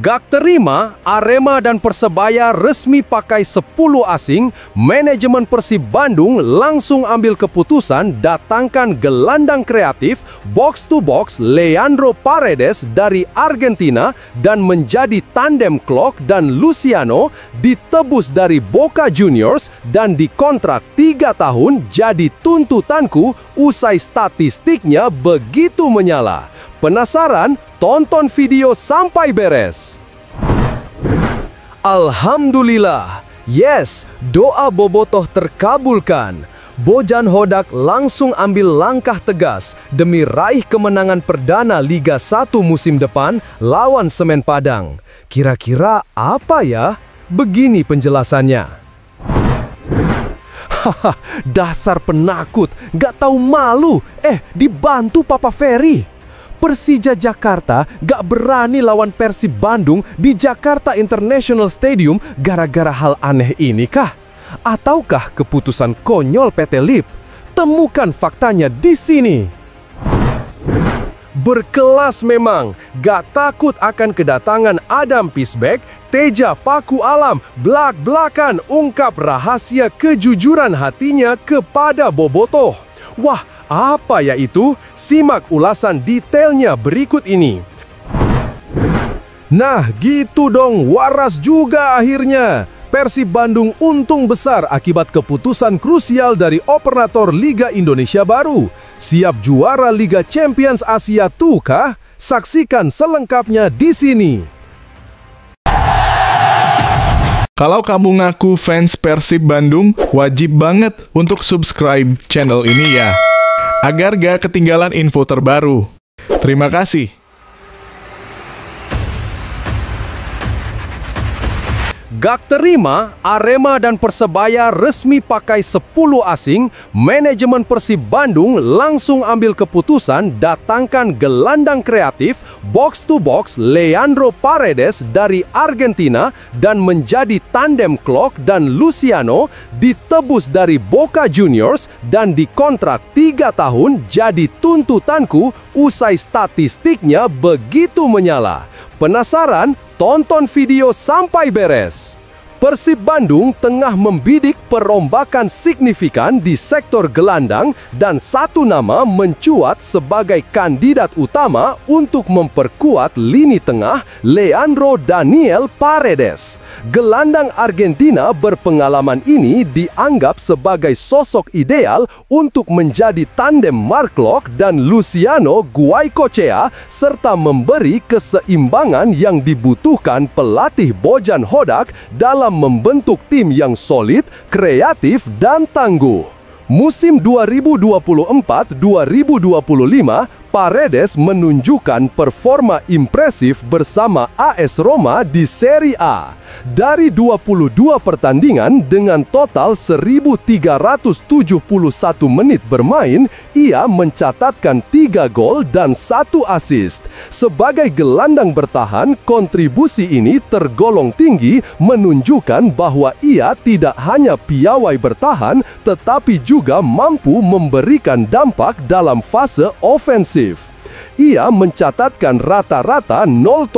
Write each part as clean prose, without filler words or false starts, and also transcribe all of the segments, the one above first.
Gak terima, Arema dan Persebaya resmi pakai 10 asing, manajemen Persib Bandung langsung ambil keputusan datangkan gelandang kreatif box to box Leandro Paredes dari Argentina dan menjadi tandem Klok dan Luciano ditebus dari Boca Juniors dan dikontrak 3 tahun jadi tuntutanku usai statistiknya begitu menyala. Penasaran? Tonton video sampai beres. Alhamdulillah, yes, doa bobotoh terkabulkan. Bojan Hodak langsung ambil langkah tegas demi raih kemenangan perdana Liga 1 musim depan lawan Semen Padang. Kira-kira apa ya? Begini penjelasannya. Haha, dasar penakut, gak tahu malu. Dibantu Papa Ferry. Persija Jakarta gak berani lawan Persib Bandung di Jakarta International Stadium gara-gara hal aneh ini kah? Ataukah keputusan konyol PT LIP? Temukan faktanya di sini. Berkelas memang, gak takut akan kedatangan Adam Pisbek, Teja Paku Alam, blak-blakan ungkap rahasia kejujuran hatinya kepada bobotoh. Wah, apa ya itu? Simak ulasan detailnya berikut ini. Nah, gitu dong, waras juga akhirnya. Persib Bandung untung besar akibat keputusan krusial dari operator Liga Indonesia baru. Siap juara Liga Champions Asia tuh kah? Saksikan selengkapnya di sini. Kalau kamu ngaku fans Persib Bandung, wajib banget untuk subscribe channel ini ya, agar gak ketinggalan info terbaru. Terima kasih. Gak terima, Arema dan Persebaya resmi pakai 10 asing, manajemen Persib Bandung langsung ambil keputusan datangkan gelandang kreatif box to box Leandro Paredes dari Argentina dan menjadi tandem Klok dan Luciano ditebus dari Boca Juniors dan dikontrak 3 tahun jadi tuntutanku usai statistiknya begitu menyala. Penasaran? Tonton video sampai beres. Persib Bandung tengah membidik perombakan signifikan di sektor gelandang dan satu nama mencuat sebagai kandidat utama untuk memperkuat lini tengah, Leandro Daniel Paredes. Gelandang Argentina berpengalaman ini dianggap sebagai sosok ideal untuk menjadi tandem Mark Klok dan Luciano Guaicochea serta memberi keseimbangan yang dibutuhkan pelatih Bojan Hodak dalam membentuk tim yang solid, kreatif, dan tangguh. Musim 2024-2025, Paredes menunjukkan performa impresif bersama AS Roma di Serie A. Dari 22 pertandingan dengan total 1.371 menit bermain, ia mencatatkan 3 gol dan 1 assist. Sebagai gelandang bertahan, kontribusi ini tergolong tinggi, menunjukkan bahwa ia tidak hanya piawai bertahan, tetapi juga mampu memberikan dampak dalam fase ofensif. Ia mencatatkan rata-rata 0,4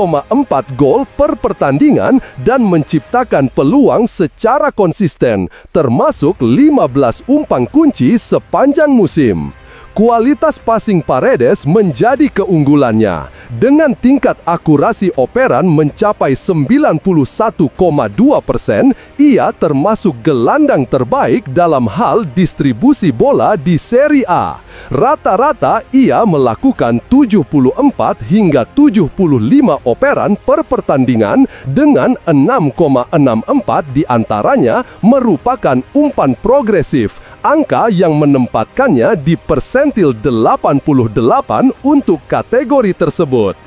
gol per pertandingan dan menciptakan peluang secara konsisten, termasuk 15 umpan kunci sepanjang musim. Kualitas passing Paredes menjadi keunggulannya. Dengan tingkat akurasi operan mencapai 91,2%, ia termasuk gelandang terbaik dalam hal distribusi bola di Serie A. Rata-rata ia melakukan 74 hingga 75 operan per pertandingan dengan 6,64 diantaranya merupakan umpan progresif, angka yang menempatkannya di persentil 88 untuk kategori tersebut.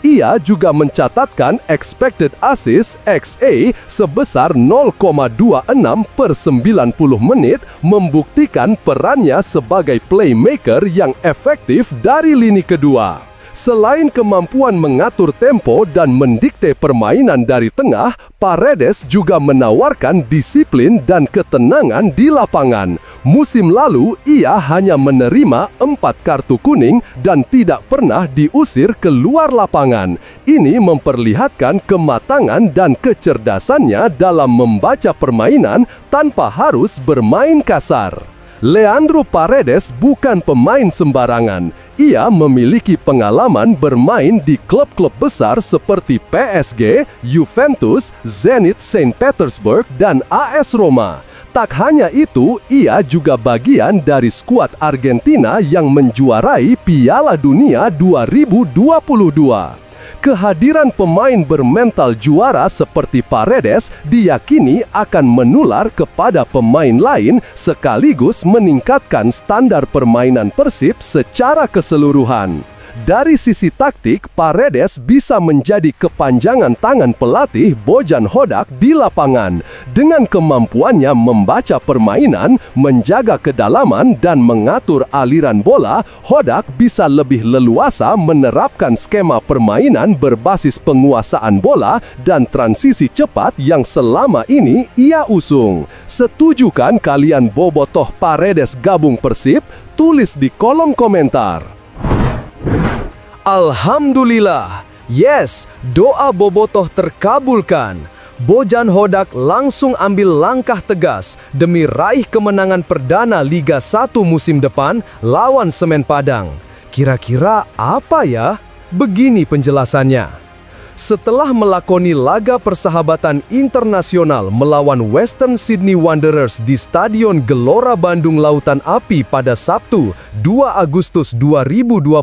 Ia juga mencatatkan expected assist (XA) sebesar 0,26 per 90 menit, membuktikan perannya sebagai playmaker yang efektif dari lini kedua. Selain kemampuan mengatur tempo dan mendikte permainan dari tengah, Paredes juga menawarkan disiplin dan ketenangan di lapangan. Musim lalu, ia hanya menerima 4 kartu kuning dan tidak pernah diusir keluar lapangan. Ini memperlihatkan kematangan dan kecerdasannya dalam membaca permainan tanpa harus bermain kasar. Leandro Paredes bukan pemain sembarangan. Ia memiliki pengalaman bermain di klub-klub besar seperti PSG, Juventus, Zenit Saint Petersburg, dan AS Roma. Tak hanya itu, ia juga bagian dari skuad Argentina yang menjuarai Piala Dunia 2022. Kehadiran pemain bermental juara seperti Paredes diyakini akan menular kepada pemain lain sekaligus meningkatkan standar permainan Persib secara keseluruhan. Dari sisi taktik, Paredes bisa menjadi kepanjangan tangan pelatih Bojan Hodak di lapangan. Dengan kemampuannya membaca permainan, menjaga kedalaman, dan mengatur aliran bola, Hodak bisa lebih leluasa menerapkan skema permainan berbasis penguasaan bola dan transisi cepat yang selama ini ia usung. Setujukan kalian bobotoh Paredes gabung Persib? Tulis di kolom komentar. Alhamdulillah, yes, doa bobotoh terkabulkan. Bojan Hodak langsung ambil langkah tegas demi raih kemenangan perdana Liga 1 musim depan lawan Semen Padang. Kira-kira apa ya? Begini penjelasannya. Setelah melakoni laga persahabatan internasional melawan Western Sydney Wanderers di Stadion Gelora Bandung Lautan Api pada Sabtu, 2 Agustus 2025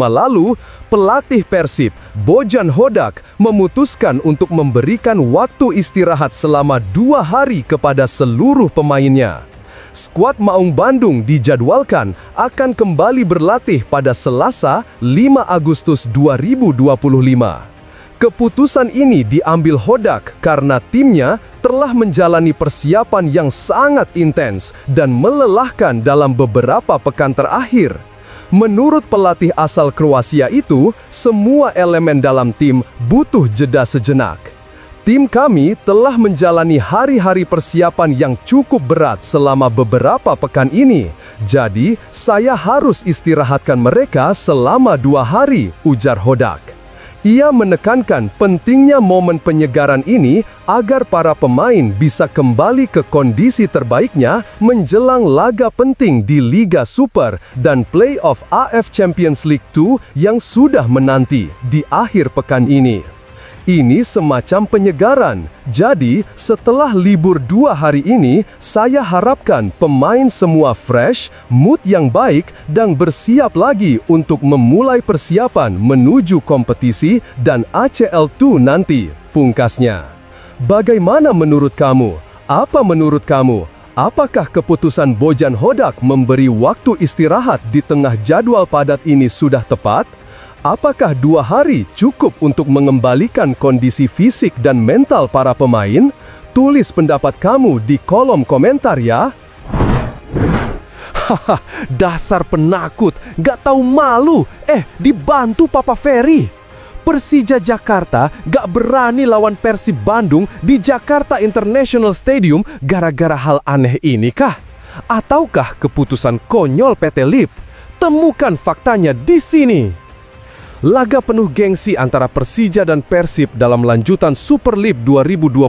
lalu, pelatih Persib, Bojan Hodak, memutuskan untuk memberikan waktu istirahat selama 2 hari kepada seluruh pemainnya. Skuad Maung Bandung dijadwalkan akan kembali berlatih pada Selasa, 5 Agustus 2025. Keputusan ini diambil Hodak karena timnya telah menjalani persiapan yang sangat intens dan melelahkan dalam beberapa pekan terakhir. Menurut pelatih asal Kroasia itu, semua elemen dalam tim butuh jeda sejenak. Tim kami telah menjalani hari-hari persiapan yang cukup berat selama beberapa pekan ini. Jadi, saya harus istirahatkan mereka selama 2 hari, ujar Hodak. Ia menekankan pentingnya momen penyegaran ini agar para pemain bisa kembali ke kondisi terbaiknya menjelang laga penting di Liga Super dan Play-off AF Champions League 2 yang sudah menanti di akhir pekan ini. Ini semacam penyegaran. Jadi, setelah libur 2 hari ini, saya harapkan pemain semua fresh, mood yang baik, dan bersiap lagi untuk memulai persiapan menuju kompetisi dan ACL2 nanti, pungkasnya. Bagaimana menurut kamu? Apa menurut kamu? Apakah keputusan Bojan Hodak memberi waktu istirahat di tengah jadwal padat ini sudah tepat? Apakah 2 hari cukup untuk mengembalikan kondisi fisik dan mental para pemain? Tulis pendapat kamu di kolom komentar ya. Haha, dasar penakut, gak tahu malu. Dibantu Papa Ferry. Persija Jakarta gak berani lawan Persib Bandung di Jakarta International Stadium gara-gara hal aneh ini kah? Ataukah keputusan konyol PT LIP? Temukan faktanya di sini. Laga penuh gengsi antara Persija dan Persib dalam lanjutan Super League 2025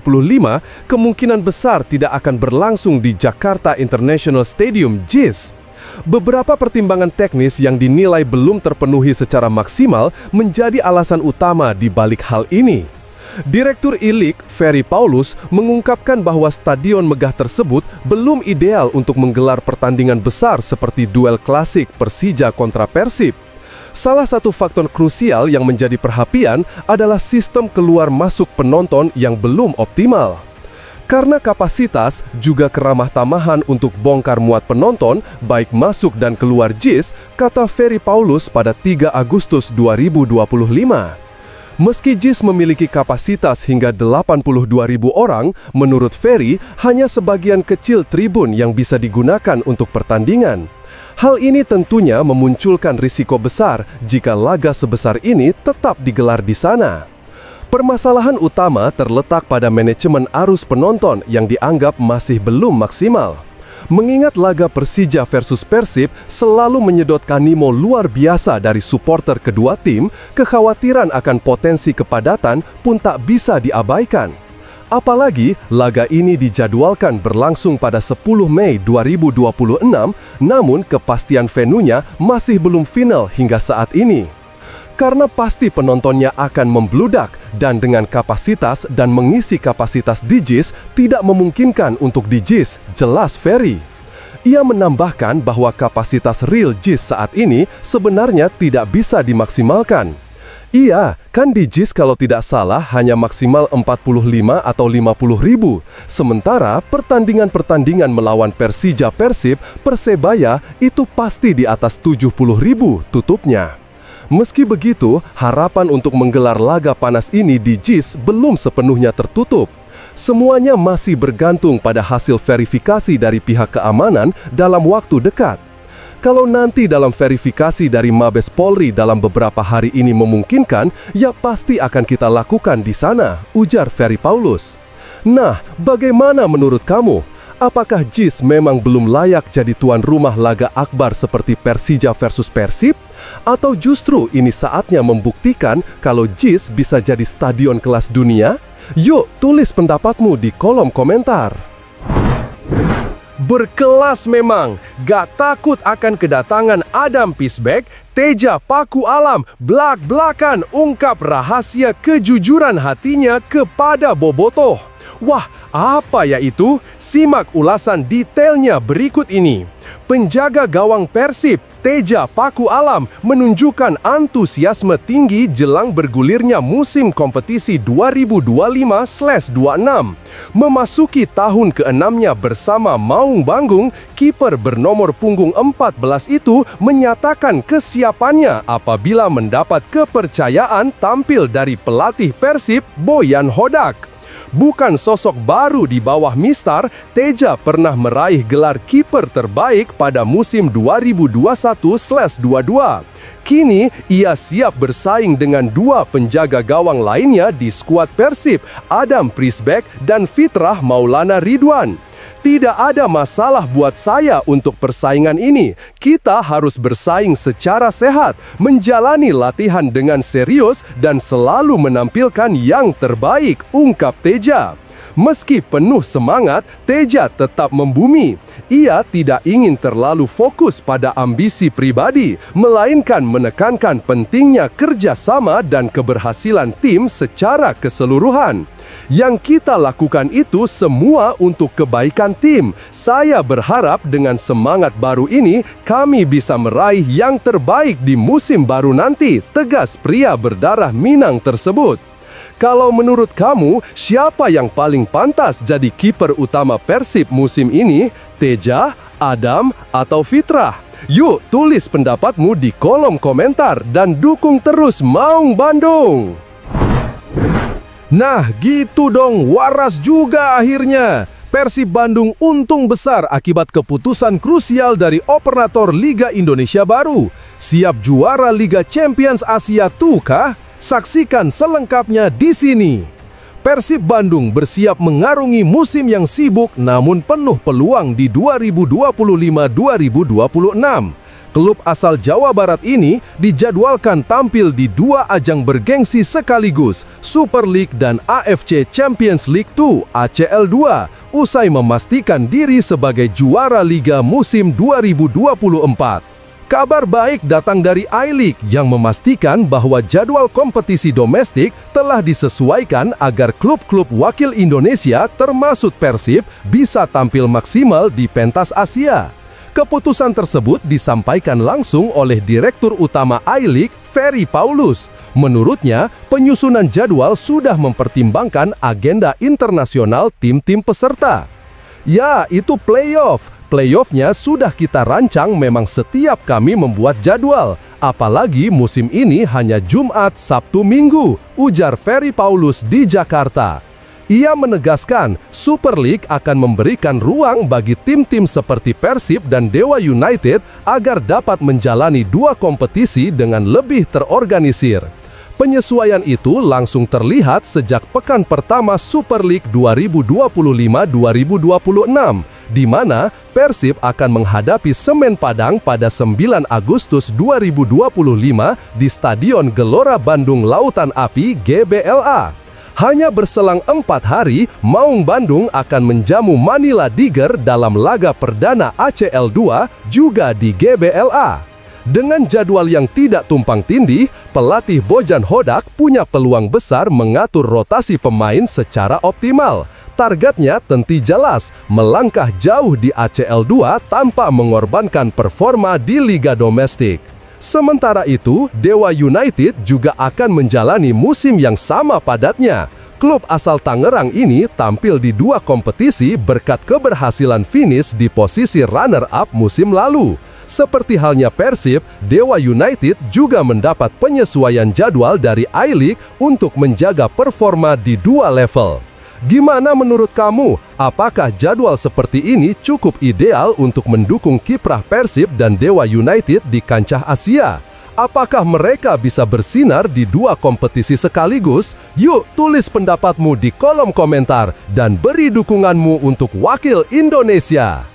kemungkinan besar tidak akan berlangsung di Jakarta International Stadium, JIS. Beberapa pertimbangan teknis yang dinilai belum terpenuhi secara maksimal menjadi alasan utama di balik hal ini. Direktur I-League, Ferry Paulus, mengungkapkan bahwa stadion megah tersebut belum ideal untuk menggelar pertandingan besar seperti duel klasik Persija kontra Persib. Salah satu faktor krusial yang menjadi perhatian adalah sistem keluar masuk penonton yang belum optimal. Karena kapasitas juga keramah tamahan untuk bongkar muat penonton, baik masuk dan keluar JIS, kata Ferry Paulus pada 3 Agustus 2025. Meski JIS memiliki kapasitas hingga 82.000 orang, menurut Ferry, hanya sebagian kecil tribun yang bisa digunakan untuk pertandingan. Hal ini tentunya memunculkan risiko besar jika laga sebesar ini tetap digelar di sana. Permasalahan utama terletak pada manajemen arus penonton yang dianggap masih belum maksimal. Mengingat laga Persija versus Persib selalu menyedot animo luar biasa dari supporter kedua tim, kekhawatiran akan potensi kepadatan pun tak bisa diabaikan. Apalagi laga ini dijadwalkan berlangsung pada 10 Mei 2026, namun kepastian venunya masih belum final hingga saat ini. Karena pasti penontonnya akan membludak dan dengan kapasitas dan mengisi kapasitas di JIS tidak memungkinkan untuk di JIS, jelas Ferry. Ia menambahkan bahwa kapasitas real JIS saat ini sebenarnya tidak bisa dimaksimalkan. Iya, kan di JIS kalau tidak salah hanya maksimal 45 atau 50 ribu. Sementara pertandingan-pertandingan melawan Persija Persib, Persebaya itu pasti di atas 70 ribu tutupnya. Meski begitu, harapan untuk menggelar laga panas ini di JIS belum sepenuhnya tertutup. Semuanya masih bergantung pada hasil verifikasi dari pihak keamanan dalam waktu dekat. Kalau nanti dalam verifikasi dari Mabes Polri dalam beberapa hari ini memungkinkan, ya pasti akan kita lakukan di sana, ujar Ferry Paulus. Nah, bagaimana menurut kamu? Apakah JIS memang belum layak jadi tuan rumah laga akbar seperti Persija versus Persib? Atau justru ini saatnya membuktikan kalau JIS bisa jadi stadion kelas dunia? Yuk, tulis pendapatmu di kolom komentar. Berkelas memang, gak takut akan kedatangan Adam Pisbeck, Teja Paku Alam belak-belakan ungkap rahasia kejujuran hatinya kepada Bobotoh. Wah, apa ya itu? Simak ulasan detailnya berikut ini. Penjaga gawang Persib, Teja Paku Alam, menunjukkan antusiasme tinggi jelang bergulirnya musim kompetisi 2025/26. Memasuki tahun ke-6-nya bersama Maung Bandung, kiper bernomor punggung 14 itu menyatakan kesiapannya apabila mendapat kepercayaan tampil dari pelatih Persib, Boyan Hodak. Bukan sosok baru di bawah Mistar, Teja pernah meraih gelar kiper terbaik pada musim 2021/22. Kini, ia siap bersaing dengan dua penjaga gawang lainnya di skuad Persib, Adam Pisbeck dan Fitrah Maulana Ridwan. Tidak ada masalah buat saya untuk persaingan ini. Kita harus bersaing secara sehat, menjalani latihan dengan serius dan selalu menampilkan yang terbaik, ungkap Teja. Meski penuh semangat, Teja tetap membumi. Ia tidak ingin terlalu fokus pada ambisi pribadi, melainkan menekankan pentingnya kerjasama dan keberhasilan tim secara keseluruhan. Yang kita lakukan itu semua untuk kebaikan tim. Saya berharap dengan semangat baru ini, kami bisa meraih yang terbaik di musim baru nanti, tegas pria berdarah Minang tersebut. Kalau menurut kamu, siapa yang paling pantas jadi kiper utama Persib musim ini? Teja, Adam, atau Fitrah? Yuk, tulis pendapatmu di kolom komentar dan dukung terus Maung Bandung! Nah, gitu dong, waras juga akhirnya. Persib Bandung untung besar akibat keputusan krusial dari operator Liga Indonesia baru. Siap juara Liga Champions Asia tuh kah? Saksikan selengkapnya di sini. Persib Bandung bersiap mengarungi musim yang sibuk namun penuh peluang di 2025-2026. Klub asal Jawa Barat ini dijadwalkan tampil di dua ajang bergengsi sekaligus, Super League dan AFC Champions League 2 (ACL 2), usai memastikan diri sebagai juara Liga musim 2024. Kabar baik datang dari I-League yang memastikan bahwa jadwal kompetisi domestik telah disesuaikan agar klub-klub wakil Indonesia termasuk Persib bisa tampil maksimal di pentas Asia. Keputusan tersebut disampaikan langsung oleh Direktur Utama I-League, Ferry Paulus. Menurutnya, penyusunan jadwal sudah mempertimbangkan agenda internasional tim-tim peserta. Ya, itu playoff. Playoff-nya sudah kita rancang memang setiap kami membuat jadwal. Apalagi musim ini hanya Jumat, Sabtu, Minggu, ujar Ferry Paulus di Jakarta. Ia menegaskan, Super League akan memberikan ruang bagi tim-tim seperti Persib dan Dewa United agar dapat menjalani dua kompetisi dengan lebih terorganisir. Penyesuaian itu langsung terlihat sejak pekan pertama Super League 2025-2026, di mana Persib akan menghadapi Semen Padang pada 9 Agustus 2025 di Stadion Gelora Bandung Lautan Api GBLA. Hanya berselang 4 hari, Maung Bandung akan menjamu Manila Tiger dalam laga perdana ACL 2 juga di GBLA. Dengan jadwal yang tidak tumpang tindih, pelatih Bojan Hodak punya peluang besar mengatur rotasi pemain secara optimal. Targetnya tentu jelas, melangkah jauh di ACL 2 tanpa mengorbankan performa di Liga Domestik. Sementara itu, Dewa United juga akan menjalani musim yang sama padatnya. Klub asal Tangerang ini tampil di dua kompetisi berkat keberhasilan finish di posisi runner-up musim lalu. Seperti halnya Persib, Dewa United juga mendapat penyesuaian jadwal dari I-League untuk menjaga performa di dua level. Gimana menurut kamu? Apakah jadwal seperti ini cukup ideal untuk mendukung kiprah Persib dan Dewa United di kancah Asia? Apakah mereka bisa bersinar di dua kompetisi sekaligus? Yuk, tulis pendapatmu di kolom komentar dan beri dukunganmu untuk wakil Indonesia.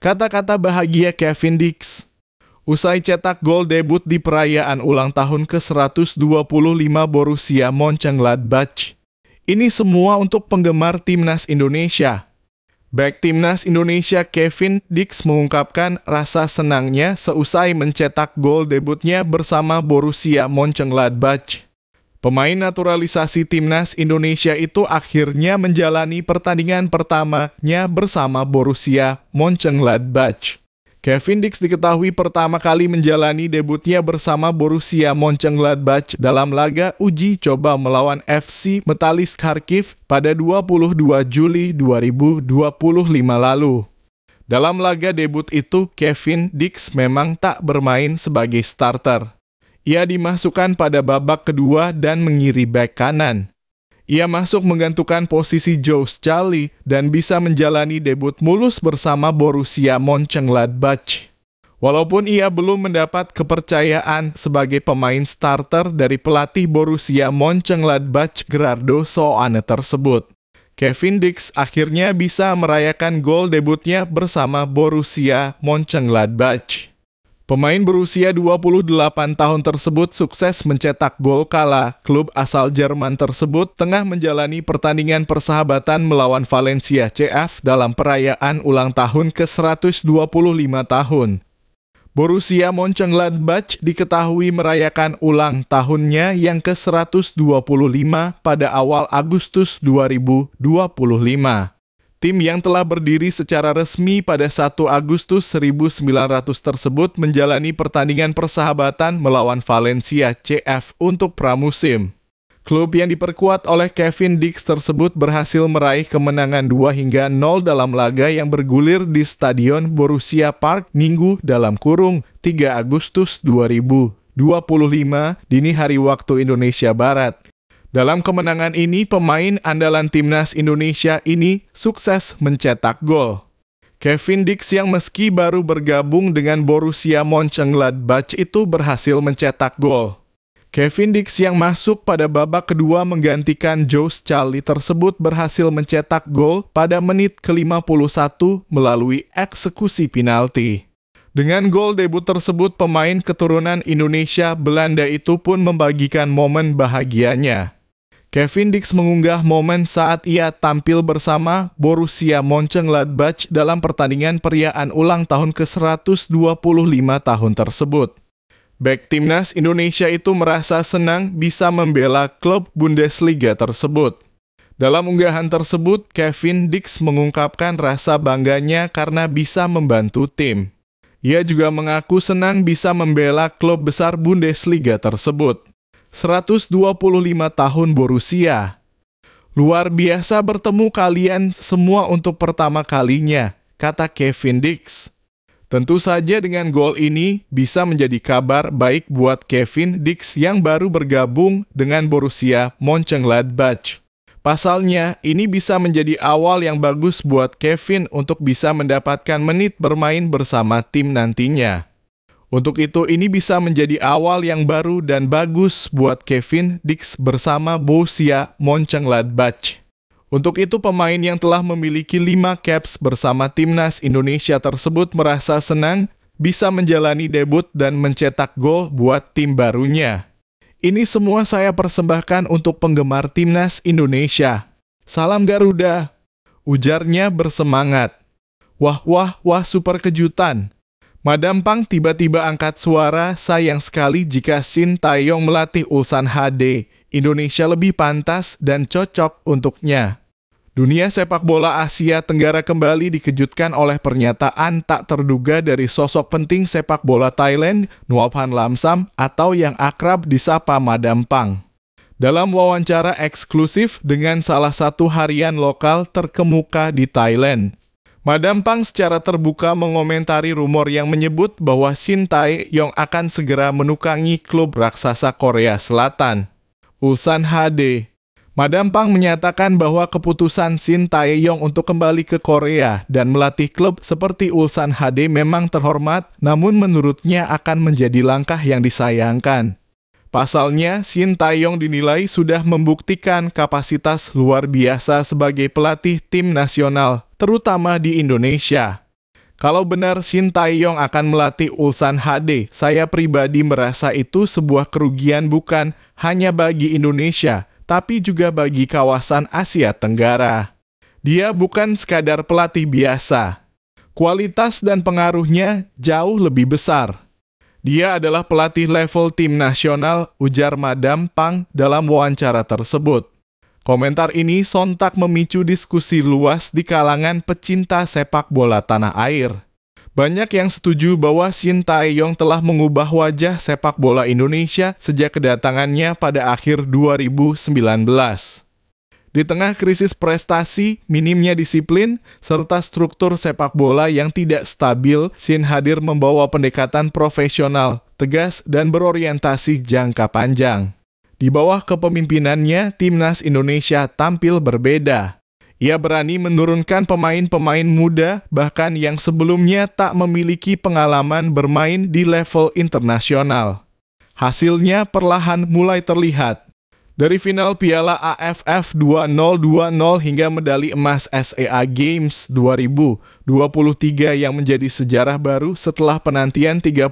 Kata-kata bahagia Kevin Dix. Usai cetak gol debut di perayaan ulang tahun ke-125 Borussia Mönchengladbach. Ini semua untuk penggemar Timnas Indonesia. Bek Timnas Indonesia Kevin Dix mengungkapkan rasa senangnya seusai mencetak gol debutnya bersama Borussia Mönchengladbach. Pemain naturalisasi Timnas Indonesia itu akhirnya menjalani pertandingan pertamanya bersama Borussia Mönchengladbach. Kevin Dix diketahui pertama kali menjalani debutnya bersama Borussia Mönchengladbach dalam laga uji coba melawan FC Metalist Kharkiv pada 22 Juli 2025 lalu. Dalam laga debut itu, Kevin Dix memang tak bermain sebagai starter. Ia dimasukkan pada babak kedua dan mengiri bek kanan. Ia masuk menggantikan posisi Josh Charlie dan bisa menjalani debut mulus bersama Borussia Mönchengladbach. Walaupun ia belum mendapat kepercayaan sebagai pemain starter dari pelatih Borussia Mönchengladbach Gerardo Soane tersebut, Kevin Dix akhirnya bisa merayakan gol debutnya bersama Borussia Mönchengladbach. Pemain berusia 28 tahun tersebut sukses mencetak gol kala klub asal Jerman tersebut tengah menjalani pertandingan persahabatan melawan Valencia CF dalam perayaan ulang tahun ke-125 tahun. Borussia Mönchengladbach diketahui merayakan ulang tahunnya yang ke-125 pada awal Agustus 2025. Tim yang telah berdiri secara resmi pada 1 Agustus 1900 tersebut menjalani pertandingan persahabatan melawan Valencia CF untuk pramusim. Klub yang diperkuat oleh Kevin Dix tersebut berhasil meraih kemenangan 2-0 dalam laga yang bergulir di Stadion Borussia Park Minggu (3 Agustus 2025) dini hari waktu Indonesia Barat. Dalam kemenangan ini, pemain andalan Timnas Indonesia ini sukses mencetak gol. Kevin Dix yang meski baru bergabung dengan Borussia Mönchengladbach itu berhasil mencetak gol. Kevin Dix yang masuk pada babak kedua menggantikan Josh Charlie tersebut berhasil mencetak gol pada menit ke-51 melalui eksekusi penalti. Dengan gol debut tersebut, pemain keturunan Indonesia Belanda itu pun membagikan momen bahagianya. Kevin Dix mengunggah momen saat ia tampil bersama Borussia Mönchengladbach dalam pertandingan perayaan ulang tahun ke-125 tahun tersebut. Bek Timnas Indonesia itu merasa senang bisa membela klub Bundesliga tersebut. Dalam unggahan tersebut, Kevin Dix mengungkapkan rasa bangganya karena bisa membantu tim. Ia juga mengaku senang bisa membela klub besar Bundesliga tersebut. 125 tahun Borussia. Luar biasa bertemu kalian semua untuk pertama kalinya, kata Kevin Dix. Tentu saja dengan gol ini bisa menjadi kabar baik buat Kevin Dix yang baru bergabung dengan Borussia Mönchengladbach. Pasalnya, ini bisa menjadi awal yang bagus buat Kevin untuk bisa mendapatkan menit bermain bersama tim nantinya. Untuk itu, ini bisa menjadi awal yang baru dan bagus buat Kevin Dix bersama Borussia Mönchengladbach. Untuk itu, pemain yang telah memiliki 5 caps bersama timnas Indonesia tersebut merasa senang bisa menjalani debut dan mencetak gol buat tim barunya. Ini semua saya persembahkan untuk penggemar timnas Indonesia. Salam Garuda, ujarnya bersemangat. Wah, super kejutan. Madam Pang tiba-tiba angkat suara, sayang sekali jika Shin Tae-yong melatih Ulsan HD. Indonesia lebih pantas dan cocok untuknya. Dunia sepak bola Asia Tenggara kembali dikejutkan oleh pernyataan tak terduga dari sosok penting sepak bola Thailand, Nuaphan Lamsam, atau yang akrab disapa Madam Pang. Dalam wawancara eksklusif dengan salah satu harian lokal terkemuka di Thailand, Madam Pang secara terbuka mengomentari rumor yang menyebut bahwa Shin Tae-yong akan segera menukangi klub raksasa Korea Selatan, Ulsan HD. Madam Pang menyatakan bahwa keputusan Shin Tae-yong untuk kembali ke Korea dan melatih klub seperti Ulsan HD memang terhormat, namun menurutnya akan menjadi langkah yang disayangkan. Pasalnya, Shin Tae-yong dinilai sudah membuktikan kapasitas luar biasa sebagai pelatih tim nasional, terutama di Indonesia. Kalau benar Shin Tae-yong akan melatih Ulsan HD, saya pribadi merasa itu sebuah kerugian bukan hanya bagi Indonesia, tapi juga bagi kawasan Asia Tenggara. Dia bukan sekadar pelatih biasa. Kualitas dan pengaruhnya jauh lebih besar. Dia adalah pelatih level tim nasional, ujar Madam Pang dalam wawancara tersebut. Komentar ini sontak memicu diskusi luas di kalangan pecinta sepak bola tanah air. Banyak yang setuju bahwa Shin Tae-yong telah mengubah wajah sepak bola Indonesia sejak kedatangannya pada akhir 2019. Di tengah krisis prestasi, minimnya disiplin, serta struktur sepak bola yang tidak stabil, Shin hadir membawa pendekatan profesional, tegas, dan berorientasi jangka panjang. Di bawah kepemimpinannya, timnas Indonesia tampil berbeda. Ia berani menurunkan pemain-pemain muda, bahkan yang sebelumnya tak memiliki pengalaman bermain di level internasional. Hasilnya perlahan mulai terlihat. Dari final Piala AFF 2020 hingga medali emas SEA Games 2023 yang menjadi sejarah baru setelah penantian 32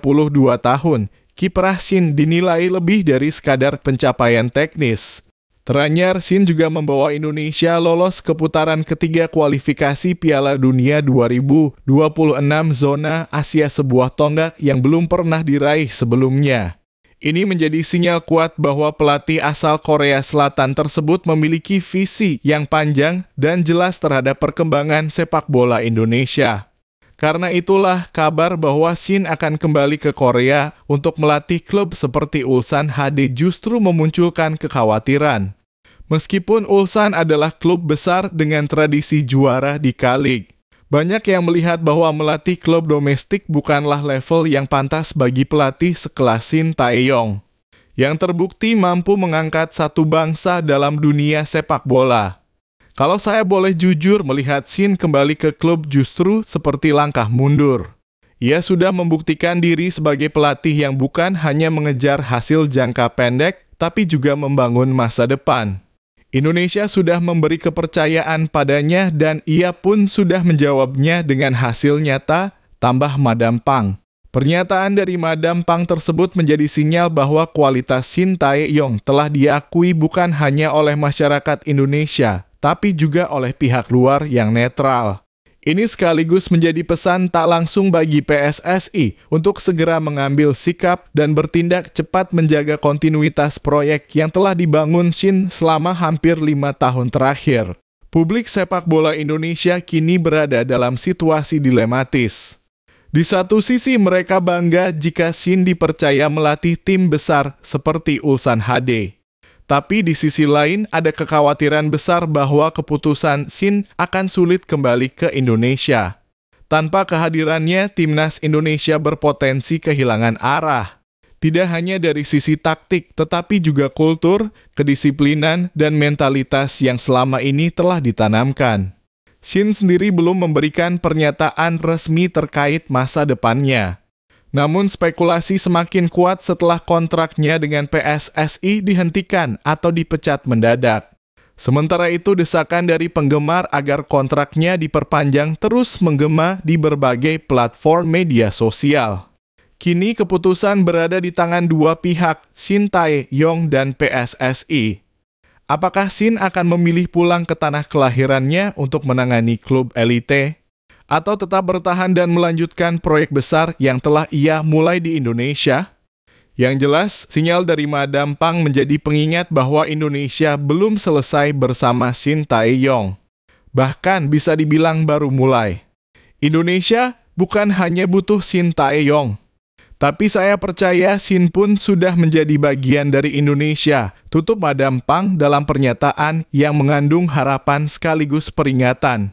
tahun, kiprah Shin dinilai lebih dari sekadar pencapaian teknis. Teranyar, Shin juga membawa Indonesia lolos ke putaran ketiga kualifikasi Piala Dunia 2026 zona Asia, sebuah tonggak yang belum pernah diraih sebelumnya. Ini menjadi sinyal kuat bahwa pelatih asal Korea Selatan tersebut memiliki visi yang panjang dan jelas terhadap perkembangan sepak bola Indonesia. Karena itulah kabar bahwa Shin akan kembali ke Korea untuk melatih klub seperti Ulsan HD justru memunculkan kekhawatiran. Meskipun Ulsan adalah klub besar dengan tradisi juara di K-League, banyak yang melihat bahwa melatih klub domestik bukanlah level yang pantas bagi pelatih sekelas Shin Tae-yong, yang terbukti mampu mengangkat satu bangsa dalam dunia sepak bola. Kalau saya boleh jujur, melihat Shin kembali ke klub justru seperti langkah mundur. Ia sudah membuktikan diri sebagai pelatih yang bukan hanya mengejar hasil jangka pendek, tapi juga membangun masa depan. Indonesia sudah memberi kepercayaan padanya dan ia pun sudah menjawabnya dengan hasil nyata, tambah Madam Pang. Pernyataan dari Madam Pang tersebut menjadi sinyal bahwa kualitas Shin Tae-yong telah diakui bukan hanya oleh masyarakat Indonesia, tapi juga oleh pihak luar yang netral. Ini sekaligus menjadi pesan tak langsung bagi PSSI untuk segera mengambil sikap dan bertindak cepat menjaga kontinuitas proyek yang telah dibangun Shin selama hampir 5 tahun terakhir. Publik sepak bola Indonesia kini berada dalam situasi dilematis. Di satu sisi mereka bangga jika Shin dipercaya melatih tim besar seperti Ulsan HD. Tapi di sisi lain ada kekhawatiran besar bahwa keputusan Shin akan sulit kembali ke Indonesia. Tanpa kehadirannya, timnas Indonesia berpotensi kehilangan arah. Tidak hanya dari sisi taktik, tetapi juga kultur, kedisiplinan, dan mentalitas yang selama ini telah ditanamkan. Shin sendiri belum memberikan pernyataan resmi terkait masa depannya. Namun spekulasi semakin kuat setelah kontraknya dengan PSSI dihentikan atau dipecat mendadak. Sementara itu, desakan dari penggemar agar kontraknya diperpanjang terus menggema di berbagai platform media sosial. Kini keputusan berada di tangan dua pihak, Shin Tae-yong dan PSSI. Apakah Shin akan memilih pulang ke tanah kelahirannya untuk menangani klub elite? Atau tetap bertahan dan melanjutkan proyek besar yang telah ia mulai di Indonesia? Yang jelas, sinyal dari Madam Pang menjadi pengingat bahwa Indonesia belum selesai bersama Shin Tae-yong. Bahkan bisa dibilang baru mulai. Indonesia bukan hanya butuh Shin Tae-yong, tapi saya percaya Shin pun sudah menjadi bagian dari Indonesia, tutup Madam Pang dalam pernyataan yang mengandung harapan sekaligus peringatan.